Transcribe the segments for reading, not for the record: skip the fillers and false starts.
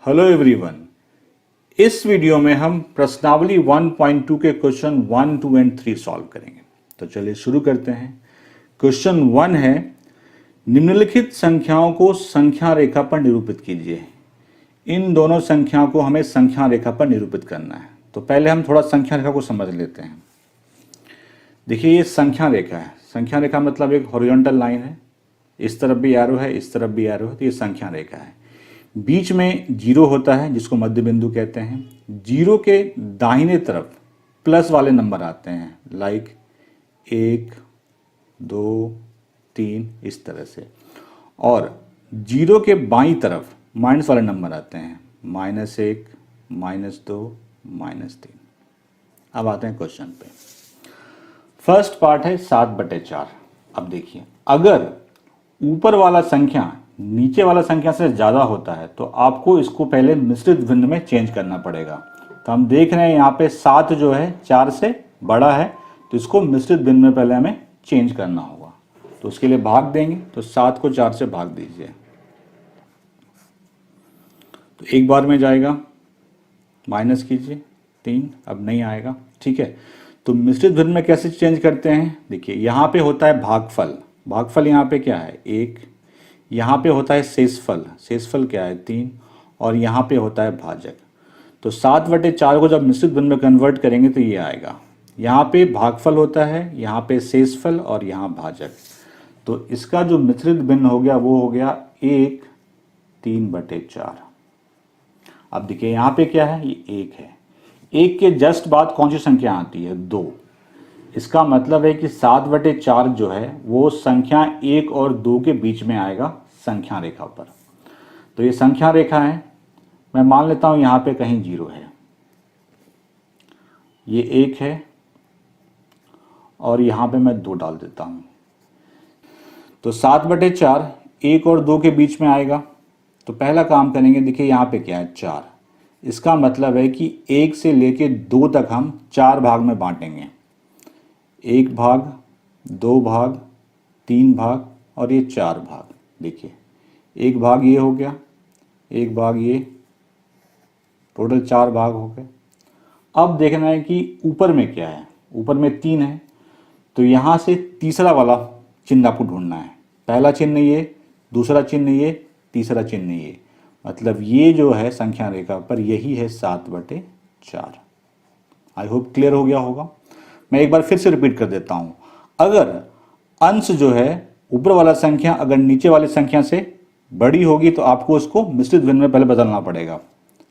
Hello everyone, इस video में हम प्रश्नावली 1.2 के क्वेश्चन 1, 2 एंड 3 सॉल्व करेंगे। तो चलिए शुरू करते हैं। क्वेश्चन 1 है, निम्नलिखित संख्याओं को संख्या रेखा पर निरूपित कीजिए। इन दोनों संख्याओं को हमें संख्या रेखा पर निरूपित करना है। तो पहले हम थोड़ा संख्या रेखा को समझ लेते हैं। देखिए, ये संख्या रेखा है। संख्या रेखा मतलब एक हॉरिजॉन्टल लाइन है, इस तरफ भी एरो है, इस तरफ भी एरो है, तो ये संख्या रेखा है। बीच में जीरो होता है जिसको मध्य बिंदु कहते हैं। जीरो के दाहिने तरफ प्लस वाले नंबर आते हैं, लाइक 1, 2, 3 इस तरह से। और जीरो के बाईं तरफ माइनस वाले नंबर आते हैं, -1, -2, -3। अब आते हैं क्वेश्चन पे। फर्स्ट पार्ट है 7/4। अब देखिए, अगर ऊपर वाला संख्या नीचे वाला संख्या से ज़्यादा होता है तो आपको इसको पहले मिश्रित भिन्न में चेंज करना पड़ेगा। तो हम देख रहे हैं यहाँ पे 7 जो है 4 से बड़ा है, तो इसको मिश्रित भिन्न में पहले हमें चेंज करना होगा। तो उसके लिए भाग देंगे, तो 7 को 4 से भाग दीजिए, तो एक बार में जाएगा, माइनस कीजिए 3, अब नहीं आएगा। ठीक है, तो मिश्रित भिन्न में कैसे चेंज करते हैं? देखिए, यहाँ पे होता है भागफल। भागफल यहाँ पे क्या है? 1। यहाँ पे होता है शेषफल। शेषफल क्या है? 3। और यहाँ पे होता है भाजक। तो 7/4 को जब मिश्रित भिन्न में कन्वर्ट करेंगे तो ये आएगा। यहाँ पे भागफल होता है, यहाँ पे शेषफल और यहाँ भाजक। तो इसका जो मिश्रित भिन्न हो गया वो हो गया 1 3/4। अब देखिए, यहाँ पे क्या है? ये 1 है। 1 के जस्ट बाद कौन सी संख्या आती है? 2। इसका मतलब है कि 7/4 जो है वो संख्या 1 और 2 के बीच में आएगा संख्या रेखा पर। तो ये संख्या रेखा है। मैं मान लेता हूं यहाँ पे कहीं 0 है, ये 1 है और यहाँ पे मैं 2 डाल देता हूँ। तो 7/4 1 और 2 के बीच में आएगा। तो पहला काम करेंगे, देखिए यहाँ पे क्या है? 4। इसका मतलब है कि 1 से लेके 2 तक हम 4 भाग में बांटेंगे। 1 भाग, 2 भाग, 3 भाग और ये 4 भाग। देखिए, 1 भाग ये हो गया, 1 भाग ये, टोटल 4 भाग हो गए। अब देखना है कि ऊपर में क्या है। ऊपर में 3 है, तो यहाँ से तीसरा वाला चिन्ह आपको ढूंढना है। पहला चिन्ह ये, दूसरा चिन्ह ये, तीसरा चिन्ह ये। मतलब ये जो है संख्या रेखा पर यही है 7/4। आई होप क्लियर हो गया होगा। मैं एक बार फिर से रिपीट कर देता हूँ। अगर अंश जो है ऊपर वाला संख्या अगर नीचे वाली संख्या से बड़ी होगी तो आपको उसको मिश्रित भिन्न में पहले बदलना पड़ेगा।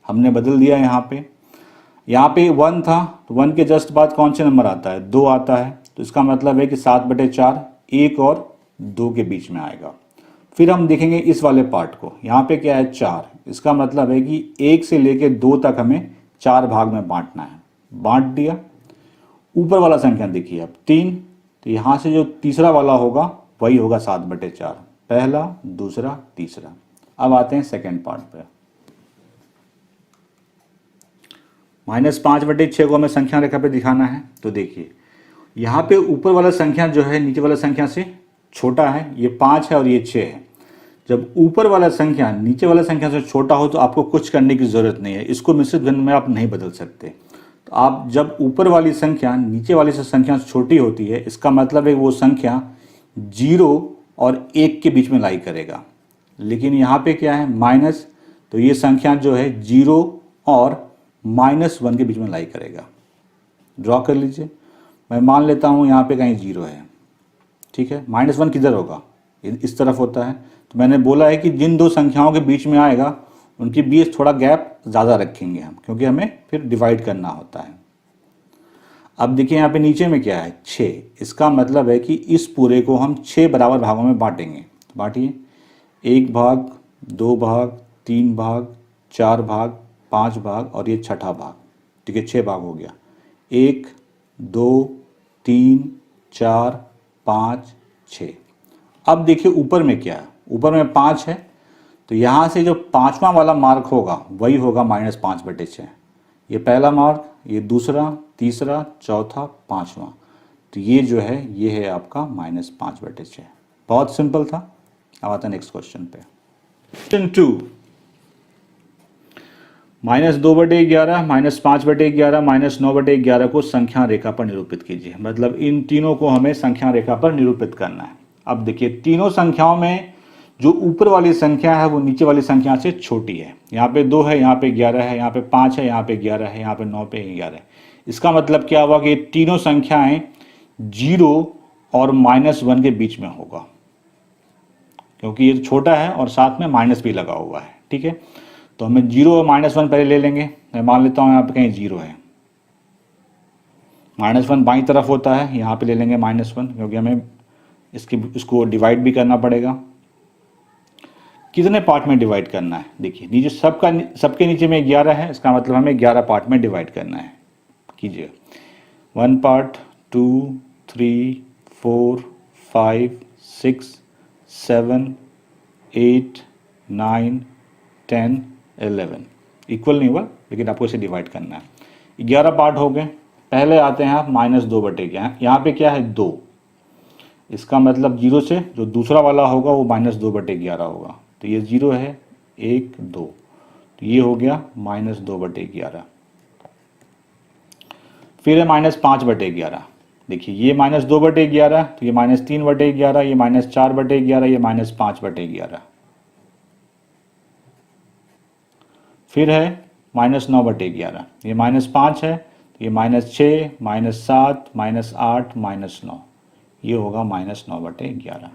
हमने बदल दिया यहाँ पे 1 था, तो 1 के जस्ट बाद कौन से नंबर आता है? 2 आता है। तो इसका मतलब है कि 7/4 1 और 2 के बीच में आएगा। फिर हम देखेंगे इस वाले पार्ट को। यहाँ पे क्या है? 4। इसका मतलब है कि 1 से लेके 2 तक हमें 4 भाग में बांटना है। बांट दिया। ऊपर वाला संख्या देखिए अब 3, तो यहाँ से जो तीसरा वाला होगा वही होगा 7/4। पहला, दूसरा, तीसरा। अब आते हैं सेकेंड पार्ट पे। -5/6 को हमें संख्या रेखा पे दिखाना है। तो देखिए, यहाँ पे ऊपर वाला संख्या जो है नीचे वाला संख्या से छोटा है, ये 5 है और ये 6 है। जब ऊपर वाला संख्या नीचे वाला संख्या से छोटा हो तो आपको कुछ करने की ज़रूरत नहीं है। इसको मिश्रित भिन्न में आप नहीं बदल सकते। तो आप जब ऊपर वाली संख्या नीचे वाली से संख्या से छोटी होती है, इसका मतलब है वो संख्या 0 और 1 के बीच में लाई करेगा। लेकिन यहाँ पे क्या है? माइनस, तो ये संख्या जो है 0 और -1 के बीच में लाई करेगा। ड्रॉ कर लीजिए। मैं मान लेता हूँ यहाँ पे कहीं 0 है। ठीक है, -1 किधर होगा? इस तरफ होता है। तो मैंने बोला है कि जिन दो संख्याओं के बीच में आएगा उनके बीच थोड़ा गैप ज़्यादा रखेंगे हम, क्योंकि हमें फिर डिवाइड करना होता है। अब देखिए, यहाँ पे नीचे में क्या है? 6। इसका मतलब है कि इस पूरे को हम 6 बराबर भागों में बांटेंगे। तो बांटिए, 1 भाग, 2 भाग, 3 भाग, 4 भाग, 5 भाग और ये छठा भाग। ठीक है, 6 भाग हो गया। 1, 2, 3, 4, 5, 6। अब देखिए ऊपर में क्या है? ऊपर में 5 है, तो यहाँ से जो 5वां वाला मार्क होगा वही होगा -5/6। ये पहला मार्क, ये दूसरा, तीसरा, चौथा, 5वां। तो ये जो है ये है आपका -5/6। बहुत सिंपल था। अब आता है नेक्स्ट क्वेश्चन पे। क्वेश्चन 2, -2/11, -5/11, -9/11 को संख्या रेखा पर निरूपित कीजिए। मतलब इन तीनों को हमें संख्या रेखा पर निरूपित करना है। अब देखिए तीनों संख्याओं में जो ऊपर वाली संख्या है वो नीचे वाली संख्या से छोटी है। यहाँ पे 2 है, यहाँ पे 11 है, यहाँ पे 5 है, यहाँ पे 11 है, यहाँ पे 9 पे 11 है। इसका मतलब क्या हुआ कि ये तीनों संख्याएं 0 और -1 के बीच में होगा, क्योंकि ये छोटा है और साथ में माइनस भी लगा हुआ है। ठीक है, तो हमें 0 और -1 पहले ले लेंगे। मैं मान लेता हूँ यहाँ पे कहीं 0 है, -1 बाईं तरफ होता है, यहाँ पे ले लेंगे -1, क्योंकि हमें इसको डिवाइड भी करना पड़ेगा। कितने पार्ट में डिवाइड करना है? देखिए नीचे सबके नीचे में 11 है, इसका मतलब हमें 11 पार्ट में डिवाइड करना है। कीजिए 1 पार्ट, 2, 3, 4, 5, 6, 7, 8, 9, 10, 11। इक्वल नहीं हुआ, लेकिन आपको इसे डिवाइड करना है। 11 पार्ट हो गए। पहले आते हैं आप -2/11। यहाँ पे क्या है 2, इसका मतलब 0 से जो दूसरा वाला होगा वो -2/11 होगा। तो ये 0 है, 1, 2, तो ये हो गया -2/11। फिर है -5/11। देखिए ये -2/11, तो ये -3/11, ये -4/11, ये -5/11। फिर है -9/11, ये -5 है, तो ये -6, -7, -8, -9, ये होगा -9/11।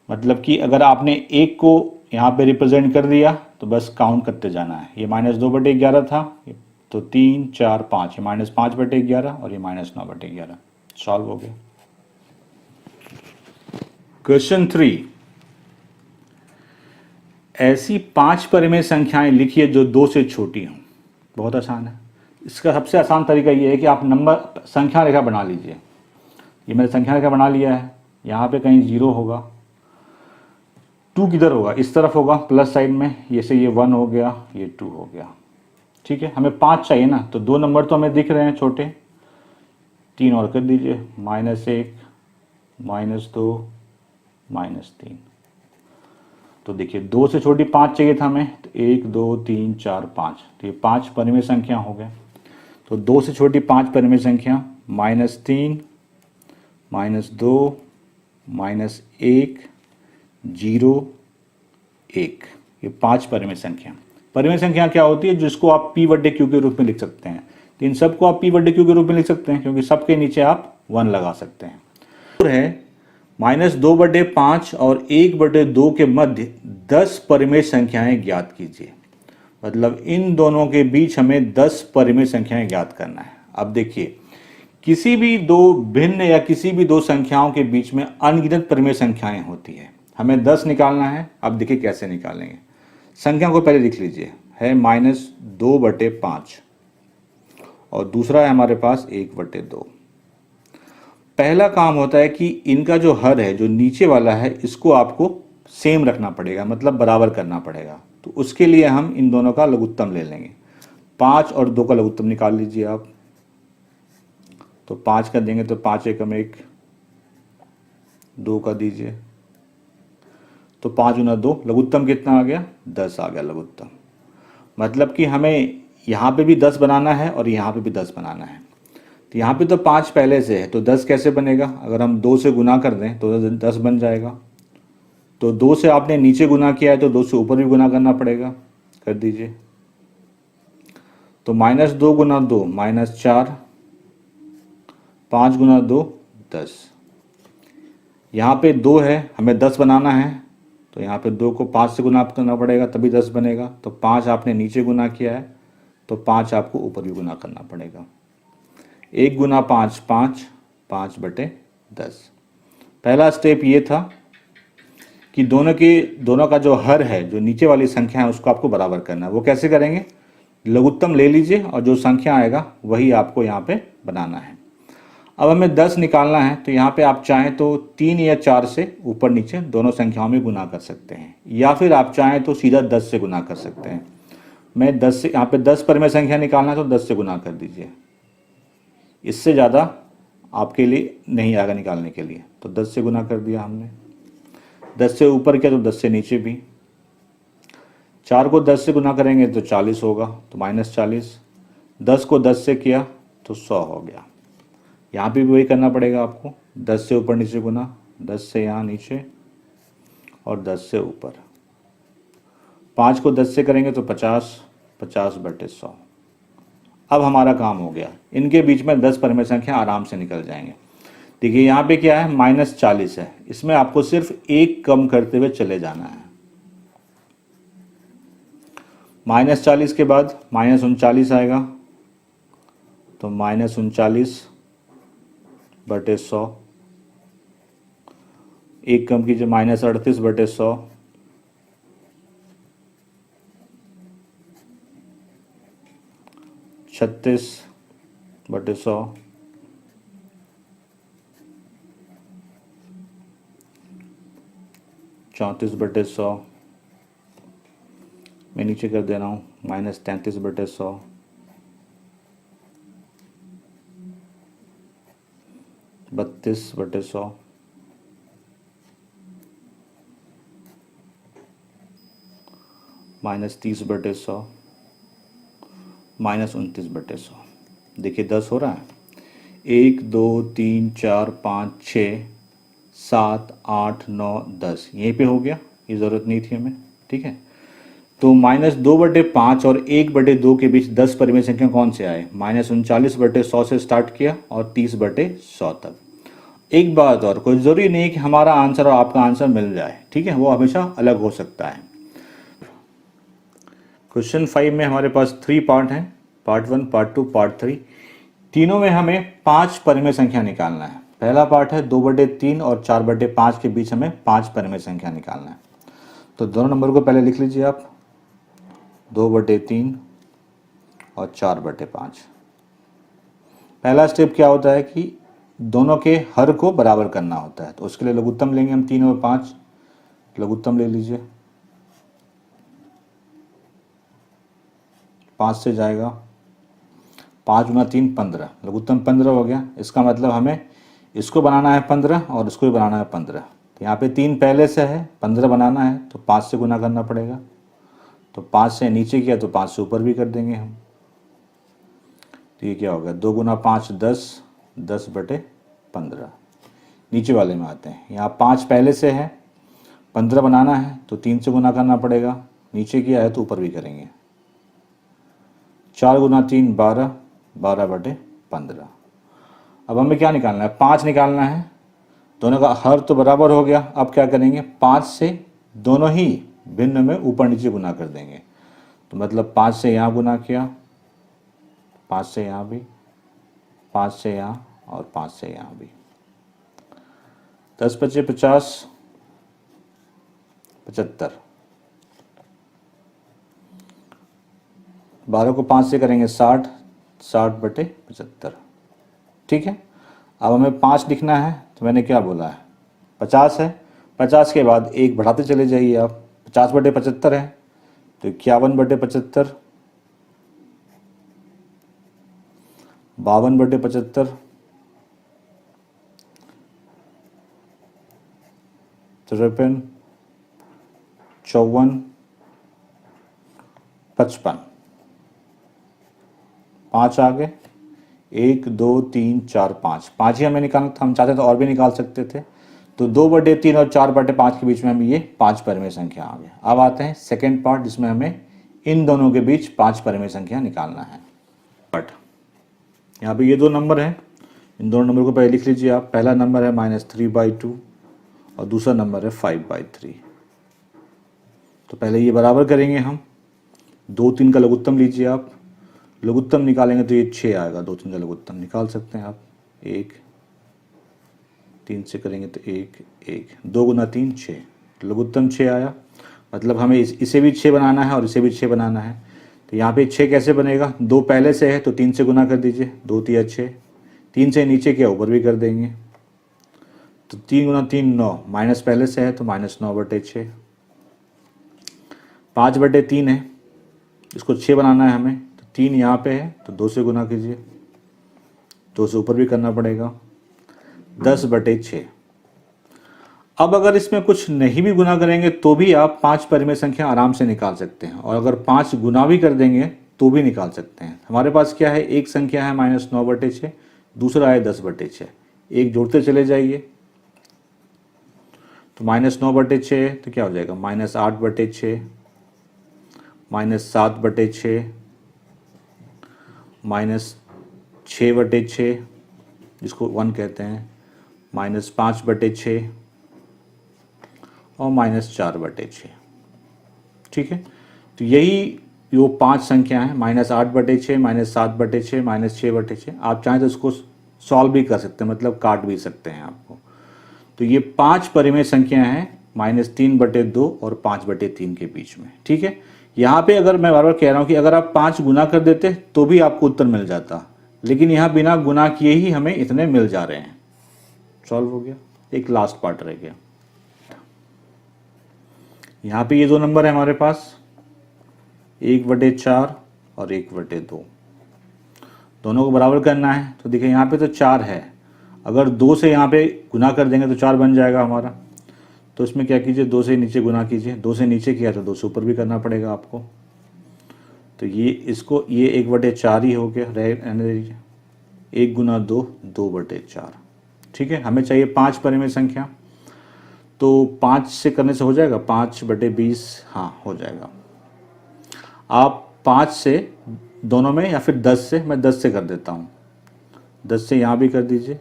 मतलब कि अगर आपने 1 को यहाँ पे रिप्रेजेंट कर दिया तो बस काउंट करते जाना है। ये -2/11 था, तो 3, 4, 5, ये -5/11 और ये -9/11। सॉल्व हो गया। क्वेश्चन 3, ऐसी 5 परिमेय संख्याएं लिखिए जो 2 से छोटी हों। बहुत आसान है। इसका सबसे आसान तरीका ये है कि आप नंबर संख्या रेखा बना लीजिए। ये मैंने संख्या रेखा बना लिया है। यहाँ पे कहीं 0 होगा, 2 किधर होगा? इस तरफ होगा प्लस साइड में। ये से ये 1 हो गया, ये 2 हो गया। ठीक है, हमें 5 चाहिए ना, तो 2 नंबर तो हमें दिख रहे हैं छोटे, 3 और कर दीजिए, -1, -2, -3। तो देखिए 2 से छोटी 5 चाहिए था हमें, तो 1, 2, 3, 4, 5, तो ये 5 परिमेय संख्या हो गए। तो 2 से छोटी 5 परिमेय संख्या -3, -2, -1, 0, 1, ये 5 परिमेय संख्या। परिमेय संख्या क्या होती है? जिसको आप P/Q के रूप में लिख सकते हैं। तो इन सबको आप P/Q के रूप में लिख सकते हैं, क्योंकि सबके नीचे आप 1 लगा सकते हैं। और है -2/5 और 1/2 के मध्य 10 परिमेय संख्याएं ज्ञात कीजिए। मतलब इन दोनों के बीच हमें 10 परिमेय संख्याएं ज्ञात करना है। अब देखिए किसी भी दो भिन्न या किसी भी दो संख्याओं के बीच में अनगिनत परिमेय संख्याएं होती है। हमें 10 निकालना है। अब देखिए कैसे निकालेंगे। संख्या को पहले लिख लीजिए, है -2/5 और दूसरा है हमारे पास 1/2। पहला काम होता है कि इनका जो हर है, जो नीचे वाला है, इसको आपको सेम रखना पड़ेगा, मतलब बराबर करना पड़ेगा। तो उसके लिए हम इन दोनों का लघुत्तम ले लेंगे। 5 और 2 का लघुत्तम निकाल लीजिए आप। तो 5 का देंगे तो 5 एकम 1, 2 का दीजिए तो 5 गुना 2, लघुत्तम कितना आ गया? 10 आ गया लघुत्तम। मतलब कि हमें यहाँ पे भी 10 बनाना है और यहाँ पे भी 10 बनाना है। तो यहाँ पे तो 5 पहले से है, तो 10 कैसे बनेगा? अगर हम 2 से गुना कर दें तो 10 बन जाएगा। तो 2 से आपने नीचे गुना किया है तो 2 से ऊपर भी गुना करना पड़ेगा। कर दीजिए। तो -2 गुना 2 -4, 5 गुना 2 10। यहाँ पे 2 है, हमें 10 बनाना है, तो यहाँ पे 2 को 5 से गुना करना पड़ेगा तभी 10 बनेगा। तो 5 आपने नीचे गुना किया है तो 5 आपको ऊपर भी गुना करना पड़ेगा। 1 गुना 5 5, 5/10। पहला स्टेप ये था कि दोनों का जो हर है, जो नीचे वाली संख्या है, उसको आपको बराबर करना है। वो कैसे करेंगे? लघुत्तम ले लीजिए और जो संख्या आएगा वही आपको यहाँ पे बनाना है। अब हमें 10 निकालना है, तो यहाँ पे आप चाहें तो 3 या 4 से ऊपर नीचे दोनों संख्याओं में गुना कर सकते हैं, या फिर आप चाहें तो सीधा 10 से गुना कर सकते हैं। मैं 10 से, यहाँ पे 10 परिमेय संख्या निकालना है तो 10 से गुना कर दीजिए। इससे ज़्यादा आपके लिए नहीं आएगा निकालने के लिए, तो 10 से गुना कर दिया हमने। 10 से ऊपर किया तो 10 से नीचे भी। 4 को 10 से गुना करेंगे तो 40 होगा, तो -40। 10 को 10 से किया तो 100 हो गया। यहाँ पे भी वही करना पड़ेगा आपको, 10 से ऊपर नीचे गुना, 10 से यहाँ नीचे और 10 से ऊपर। 5 को 10 से करेंगे तो 50, 50/100। अब हमारा काम हो गया, इनके बीच में 10 परिमेय संख्या आराम से निकल जाएंगे। देखिए यहाँ पे क्या है, -40 है, इसमें आपको सिर्फ एक कम करते हुए चले जाना है। -40 के बाद -39 आएगा, तो -39/100। एक कम कीजिए, -38/100। 36/100। 34/100। मैं नीचे कर दे रहा हूँ, -33/100। 32/100। 30/100। -29/100। देखिए 10 हो रहा है। 1 2 3 4 5 6 7 8 9 10, यहीं पे हो गया, ये ज़रूरत नहीं थी हमें, ठीक है। तो -2/5 और 1/2 के बीच 10 परिमेय संख्या कौन से आए, -39/100 से स्टार्ट किया और 30/100 तक। एक बात और, कोई ज़रूरी नहीं कि हमारा आंसर और आपका आंसर मिल जाए, ठीक है, वो हमेशा अलग हो सकता है। क्वेश्चन 5 में हमारे पास 3 पार्ट हैं, पार्ट 1, पार्ट 2, पार्ट 3। तीनों में हमें 5 परिमेय संख्या निकालना है। पहला पार्ट है 2/3 और 4/5 के बीच हमें 5 परिमेय संख्या निकालना है। तो दोनों नंबर को पहले लिख लीजिए आप, 2/3 और 4/5। पहला स्टेप क्या होता है कि दोनों के हर को बराबर करना होता है, तो उसके लिए लघुत्तम लेंगे हम 3 और 5। लघुत्तम ले लीजिए, 5 से जाएगा, 5 गुना 3 15, लघुत्तम 15 हो गया। इसका मतलब हमें इसको बनाना है 15 और इसको भी बनाना है 15। तो यहाँ पे 3 पहले से है, 15 बनाना है तो 5 से गुना करना पड़ेगा। तो 5 से नीचे किया तो 5 से ऊपर भी कर देंगे हम। तो ये क्या होगा, 2 गुना 5 10, 10/15। नीचे वाले में आते हैं, यहाँ 5 पहले से है, 15 बनाना है तो 3 से गुना करना पड़ेगा, नीचे किया है तो ऊपर भी करेंगे। 4 गुना 3 12, 12/15। अब हमें क्या निकालना है, 5 निकालना है। दोनों का हर तो बराबर हो गया, अब क्या करेंगे, 5 से दोनों ही भिन्न में ऊपर नीचे गुना कर देंगे। तो मतलब 5 से यहाँ गुना किया, 5 से यहाँ भी, 5 से यहाँ और 5 से यहाँ भी। 10 × 5 = 50, 75। 12 को 5 से करेंगे 60, 60/75, ठीक है। अब हमें 5 लिखना है, तो मैंने क्या बोला है, 50 है। 50 के बाद 1 बढ़ाते चले जाइए आप, 50/75 है तो 51/75, 52/75, 53, 54, 55। 5 आ गए, 1 2 3 4 5, 5 ही हमें निकालना था, हम चाहते तो और भी निकाल सकते थे। तो 2/3 और 4/5 के बीच में हमें ये 5 परिमेय संख्या आ गए। अब आते हैं सेकेंड पार्ट, जिसमें हमें इन दोनों के बीच 5 परिमेय संख्या निकालना है। बट यहाँ पे ये 2 नंबर हैं, इन दोनों नंबर को पहले लिख लीजिए आप। पहला नंबर है -3/2 और दूसरा नंबर है 5/3। तो पहले ये बराबर करेंगे हम, 2 3 का लघुत्तम लीजिए आप। लघुत्तम निकालेंगे तो ये 6 आएगा, 2 3 का लघुत्तम निकाल सकते हैं आप। 1 3 से करेंगे तो 1 1, 2 गुना 3 6, लघुत्तम 6 आया। मतलब हमें इसे भी 6 बनाना है और इसे भी 6 बनाना है। तो यहाँ पे 6 कैसे बनेगा, 2 पहले से है तो 3 से गुना कर दीजिए, 2 3 6। 3 से नीचे क्या, ऊपर भी कर देंगे। तो 3 गुना 3 9, माइनस पहले से है तो -9/6। 5/3 है, इसको 6 बनाना है हमें, तो 3 यहाँ पे है तो 2 से गुना कीजिए, 2 से ऊपर भी करना पड़ेगा, 10/6। अब अगर इसमें कुछ नहीं भी गुना करेंगे तो भी आप 5 परिमेय संख्या आराम से निकाल सकते हैं, और अगर 5 गुना भी कर देंगे तो भी निकाल सकते हैं। हमारे पास क्या है, एक संख्या है -9/6, दूसरा है 10/6, एक जोड़ते चले जाइए। तो -9/6 तो क्या हो जाएगा, -8/6, -7/6, -6/6 जिसको 1 कहते हैं, -5/6 और -4/6। ठीक है, तो यही वो 5 संख्या है, -8/6, -7/6, -6/6। आप चाहें तो इसको सॉल्व भी कर सकते हैं, मतलब काट भी सकते हैं आपको। तो ये 5 परिमेय संख्या हैं -3/2 और 5/3 के बीच में। ठीक है, यहाँ पे अगर मैं बार बार कह रहा हूँ कि अगर आप 5 गुना कर देते तो भी आपको उत्तर मिल जाता, लेकिन यहाँ बिना गुना किए ही हमें इतने मिल जा रहे हैं। सॉल्व हो गया। एक लास्ट पार्ट रह गया। यहाँ पे ये दो नंबर है हमारे पास, 1/4 और 1/2। दोनों को बराबर करना है। तो देखिए यहाँ पे तो 4 है, अगर 2 से यहाँ पे गुना कर देंगे तो 4 बन जाएगा हमारा। तो इसमें क्या कीजिए, 2 से नीचे गुना कीजिए। 2 से नीचे किया तो 2 से ऊपर भी करना पड़ेगा आपको। तो ये इसको ये 1/4 ही हो गया, रहने दीजिए। 1 गुना 2, 2/4। ठीक है, हमें चाहिए 5 परिमेय संख्या। तो 5 से करने से हो जाएगा, 5/20, हाँ हो जाएगा। आप 5 से दोनों में या फिर 10 से, मैं 10 से कर देता हूँ। 10 से यहाँ भी कर दीजिए।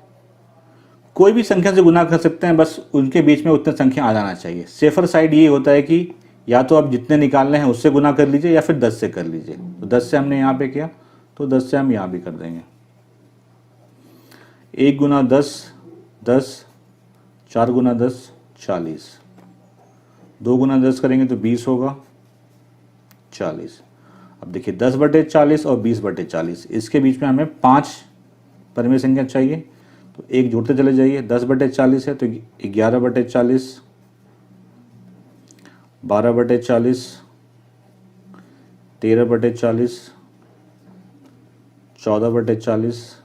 कोई भी संख्या से गुना कर सकते हैं, बस उनके बीच में उतने संख्या आ जाना चाहिए। सेफर साइड ये होता है कि या तो आप जितने निकालने हैं उससे गुना कर लीजिए या फिर 10 से कर लीजिए। तो 10 से हमने यहाँ पे किया, तो 10 से हम यहाँ भी कर देंगे। 1 गुना 10, 10, 4 गुना 10, 40, 2 गुना 10 करेंगे तो 20 होगा, 40। अब देखिए 10/40 और 20/40, इसके बीच में हमें 5 परिमेय संख्या चाहिए। तो एक जोड़ते चले जाइए। 10/40 है तो 11/40, 12/40, 13/40, 14/40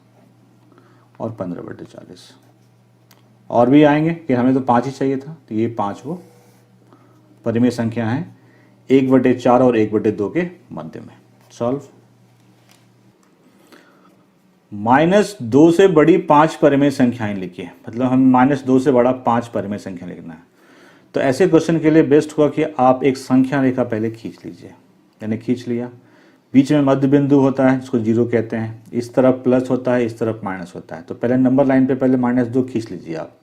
और 15/40। और भी आएंगे कि हमें तो 5 ही चाहिए था, तो ये 5 वो परिमेय संख्या हैं 1/4 और 1/2 के मध्य में। सॉल्व। -2 से बड़ी 5 परिमेय संख्याएं लिखिए, मतलब हम -2 से बड़ा 5 परिमेय संख्या लिखना है। तो ऐसे क्वेश्चन के लिए बेस्ट हुआ कि आप एक संख्या रेखा पहले खींच लीजिए। मैंने खींच लिया, बीच में मध्य बिंदु होता है जिसको 0 कहते हैं, इस तरफ प्लस होता है, इस तरफ माइनस होता है। तो पहले नंबर लाइन पे पहले -2 खींच लीजिए आप।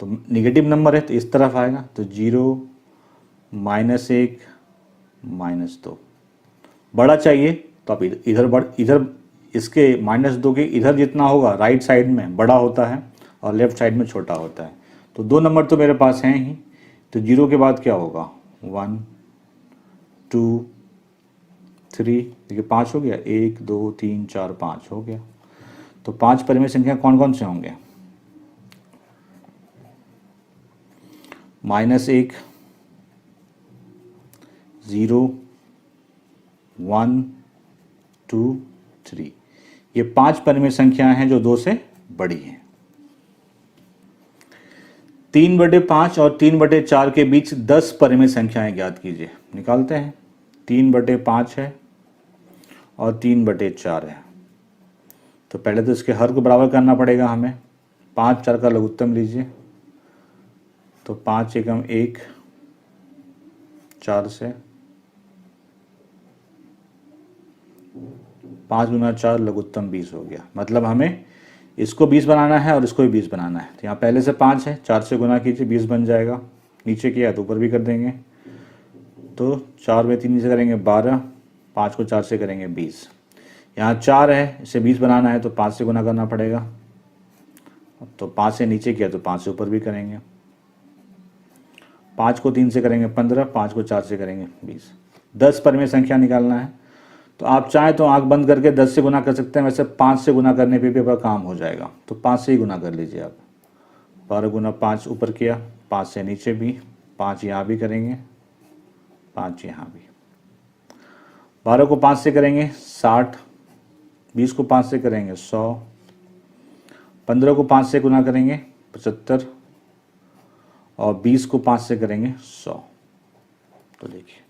तो निगेटिव नंबर है तो इस तरफ आएगा, तो 0, -1, -2। बड़ा चाहिए तो आप इधर इसके -2 के इधर जितना होगा राइट साइड में बड़ा होता है और लेफ्ट साइड में छोटा होता है। तो 2 नंबर तो मेरे पास हैं ही, तो 0 के बाद क्या होगा, 1, 2, 3, देखिए 5 हो गया, 1, 2, 3, 4, 5 हो गया। तो 5 परिमेय संख्या कौन कौन से होंगे, -1, 0, 1, 2, 3। ये 5 परिमेय संख्याएं हैं जो 2 से बड़ी हैं। 3/5 और 3/4 के बीच 10 परिमेय संख्याएं ज्ञात कीजिए। निकालते हैं। 3/5 है और 3/4 है। तो पहले तो इसके हर को बराबर करना पड़ेगा हमें। 5 4 का लघुत्तम लीजिए, तो 5 एकम 1, 4 से 5 गुना 4 लघुत्तम 20 हो गया। मतलब हमें इसको 20 बनाना है और इसको भी 20 बनाना है। तो यहाँ पहले से 5 है, 4 से गुना कीजिए, 20 बन जाएगा। नीचे किया है तो ऊपर भी कर देंगे। तो 4 में 3 से करेंगे 12, 5 को 4 से करेंगे 20। यहाँ 4 है, इसे 20 बनाना है तो 5 से गुना करना पड़ेगा। तो 5 से नीचे किया तो 5 से ऊपर भी करेंगे। 5 को 3 से करेंगे 15, 5 को 4 से करेंगे 20। 10 परिमेय संख्या निकालना है। तो आप चाहें तो आंख बंद करके 10 से गुना कर सकते हैं, वैसे 5 से गुना करने पे भी आपका काम हो जाएगा। तो 5 से ही गुना कर लीजिए आप। 12 गुना 5 ऊपर किया, 5 से नीचे भी, 5 यहाँ भी करेंगे, 5 यहाँ भी। 12 को 5 से करेंगे 60, 20 को 5 से करेंगे 100, 15 को 5 से गुना करेंगे 75 और 20 को 5 से करेंगे 100। तो देखिए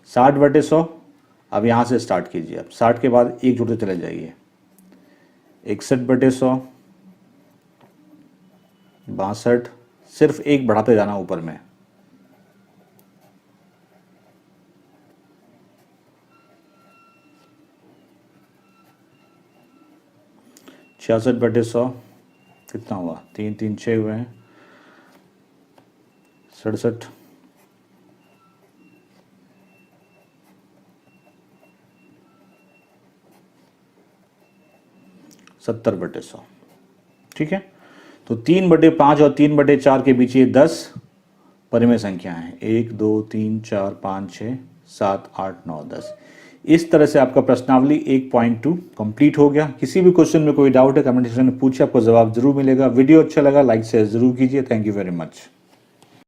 60/100। अब यहाँ से स्टार्ट कीजिए। अब 60 के बाद एक जुड़ते चले जाइए। 61/100, 62, सिर्फ एक बढ़ाते जाना ऊपर में। 66/100 कितना हुआ, 3 3 6 हुए हैं, 67, 70/100। ठीक है, तो 3/5 और 3/4 के बीच ये 10 परिमेय संख्या हैं। 1 2 3 4 5 6 7 8 9 10। इस तरह से आपका प्रश्नावली 1.2 कंप्लीट हो गया। किसी भी क्वेश्चन में कोई डाउट है कमेंट सेक्शन में पूछे, आपको जवाब जरूर मिलेगा। वीडियो अच्छा लगा लाइक शेयर जरूर कीजिए। Thank you very much.